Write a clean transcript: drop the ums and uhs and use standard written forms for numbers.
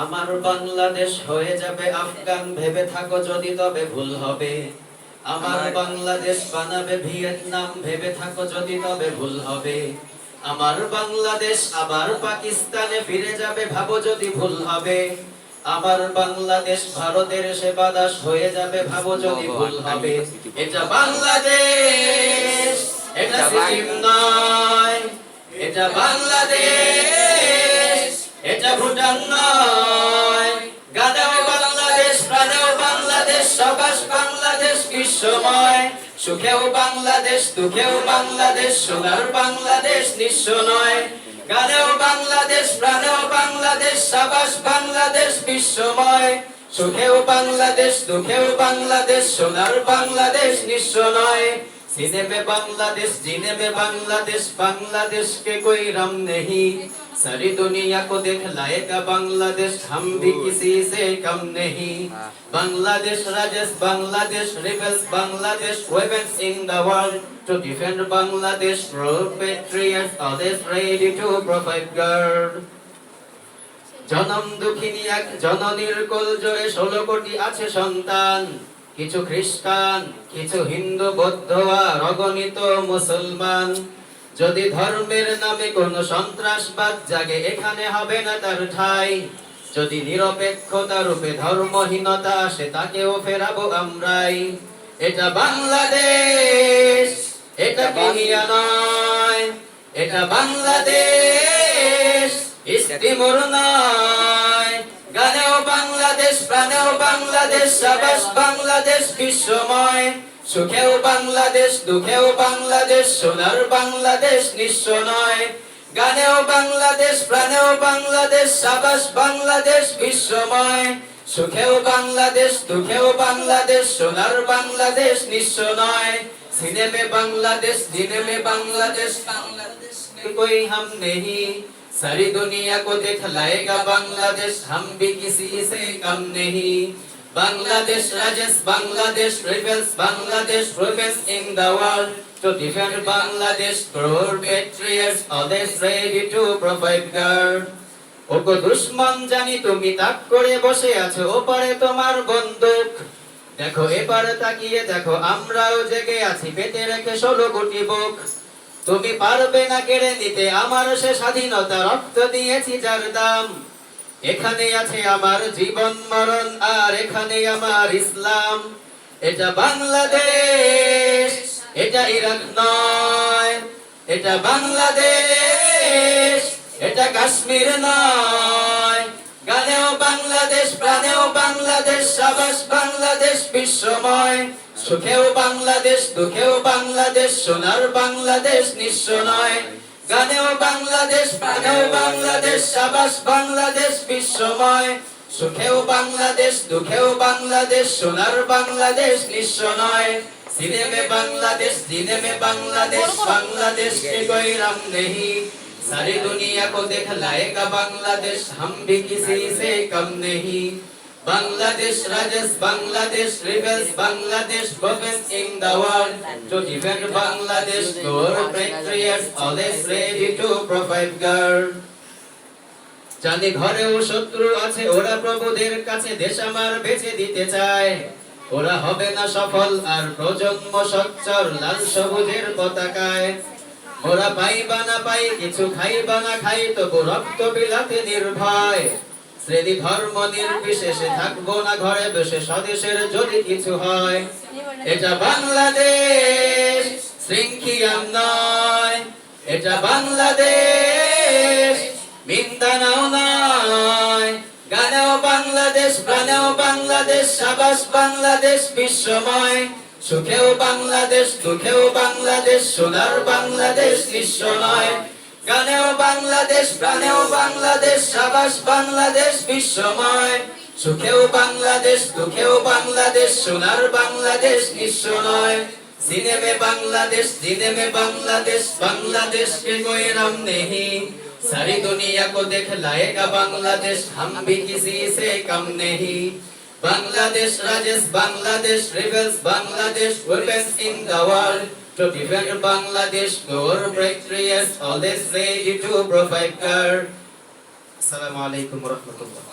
আমার বাংলাদেশ হয়ে যাবে আফগান, ভেবে থাকো যদি তবে ভুল হবে। আমার বাংলাদেশ বানাবে ভিয়েতনাম, ভেবে থাকো যদি তবে ভুল হবে। আমার বাংলাদেশ আবার পাকিস্তানে ফিরে যাবে, ভাবো যদি ভুল হবে। আমার বাংলাদেশ ভারতের সেবা দাস হয়ে যাবে, ভাবো যদি ভুল হবে। এটা বাংলাদেশ, এটা সিকিম নয়। এটা বাংলাদেশ, এটা ভুটান নয়। গানেও বাংলাদেশ, প্রাণেও বাংলাদেশ, সাবাস বাংলাদেশ বিশ্বময়। সুখেও বাংলাদেশ, দুঃখেও বাংলাদেশ, সোনার বাংলাদেশ নিঃস্ব নয়। গানেও বাংলাদেশ, প্রাণেও বাংলাদেশ, সাবাস বাংলাদেশ বিশ্বময়। সুখেও বাংলাদেশ, দুঃখেও বাংলাদেশ, সোনার বাংলাদেশ নিঃস্ব নয়। सीने में बांग्लादेश, जीने में बांग्लादेश, बांग्लादेश के कोई रम नहीं। सारी दुनिया को दिखलाएगा बांग्लादेश, हम भी किसी से कम नहीं। Bangladesh Rajesh, Bangladesh rebels, Bangladesh weapons in the world to defend Bangladesh. Proud patriots always ready to provide guard. জনম দুঃখিনী এক জননীর কোল জোরে 16 কোটি আছে সন্তান। কিছু খ্রিস্টান, কিছু হিন্দু, বৌদ্ধ আর অগণিত মুসলমান। যদি ধর্মের নামে কোনো সন্ত্রাসবাদ জাগে, এখানে হবে না তার ঠাঁই। যদি নিরপেক্ষতা রূপে ধর্মহীনতা আসে, তাকেও ফেরাবো আমরাই। এটা বাংলাদেশ, এটা কেনিয়া নয়। এটা বাংলাদেশ, ইস্তিমোর নয়। গানেও বাংলাদেশ, প্রাণেও বাংলাদেশ, সাবাস বাংলাদেশ বিশ্বময়। সুখেও বাংলাদেশ, দুঃখেও বাংলাদেশ, সোনার বাংলাদেশ নিঃস্ব নয়। গানেও বাংলাদেশ, প্রাণেও বাংলাদেশ, সাবাস বাংলাদেশ বিশ্বময়। সুখেও বাংলাদেশ, দুঃখেও বাংলাদেশ, সোনার বাংলাদেশ নিঃস্ব নয়। सीने में बांग्लादेश, जीने में बांग्लादेश, बांग्लादेश में कोई हम नहीं। सारी दुनिया को दिखलाएगा बांग्लादेश, हम भी किसी से कम नहीं। Bangladesh Rajesh, Bangladesh rebels, Bangladesh rebels in the world to defend Bangladesh. Proud patriots always ready to provide guard. ওগো দুশমন জানি তুমি তাক করে বসে আছো, ওপারে তোমার বন্দুক। দেখো এপারে তাকিয়ে দেখো, আমরাও জেগে আছি, পেতে রেখে 16 কোটি বুক। তুমি পারবে না কেড়ে নিতে আমার সে স্বাধীনতা, রক্ত দিয়েছি যার দাম। এখানে আছে আমার জীবন মরণ, আর এখানে আমার ইসলাম। এটা বাংলাদেশ, এটা ইরাক নয়। এটা বাংলাদেশ, এটা কাশ্মীর নয়। গানেও বাংলাদেশ, প্রাণেও বাংলাদেশ, সাবাস বাংলাদেশ বিশ্বময়। সুখেও বাংলাদেশ, দুঃখেও বাংলাদেশ, সোনার বাংলাদেশ নিঃস্ব নয়। গানেও বাংলাদেশ, প্রাণেও বাংলাদেশ, সাবাস বাংলাদেশ বিশ্বময়। সুখেও বাংলাদেশ, দুঃখেও বাংলাদেশ, সোনার বাংলাদেশ নিঃস্ব নয়। सीने में बांग्लादेश, जीने में बांग्लादेश, बांग्लादेश के कोई रम नहीं। सारी दुनिया को दिखलाएगा बांग्लादेश, हम भी किसी से कम नहीं। Bangladesh Rajesh, Bangladesh rebels, Bangladesh weapons in the world to defend Bangladesh. Our patriots always ready to provide guard. জানি ঘরেও শত্রু আছে, ওরা প্রভুদের কাছে দেশ আমার বেঁচে দিতে চায়। ওরা হবে না সফল আর প্রজন্ম সচ্চর লাল সবুজের পতাকায়। ওরা পাইবা না পাই, কিছু খাইবা না খাই, তবু রক্ত বিলাতে নির্ভয়। শ্রেণী ধর্ম নির্বিশেষে থাকবো না ঘরে বসে, স্বদেশের যদি কিছু হয়। এটা বাংলাদেশ, শৃঙ্খলা নয়। এটা বাংলাদেশ, মিন্দানাও নয়। গানেও বাংলাদেশ, প্রাণেও বাংলাদেশ, সাবাস বাংলাদেশ বিশ্বময়। সুখেও বাংলাদেশ, দুঃখেও বাংলাদেশ, সোনার বাংলাদেশ নিঃস্ব নয়। গানেও বাংলাদেশ, প্রাণেও বাংলাদেশ, সাবাস বাংলাদেশ বিশ্বময়। সুখেও বাংলাদেশ, দুঃখেও বাংলাদেশ, সোনার বাংলাদেশ নিঃস্ব নয়। सीने में बांग्लादेश, जीने में बांग्लादेश, बांग्लादेश के कोई रम नहीं। सारी दुनिया को दिखलाएगा बांग्लादेश, हम भी किसी से कम नहीं। Bangladesh Rajesh, Bangladesh rebels, Bangladesh weapons in the world to defend Bangladesh. Our patriots always ready to provide guard. আসসালামু আলাইকুম ওয়া রাহমাতুল্লাহ।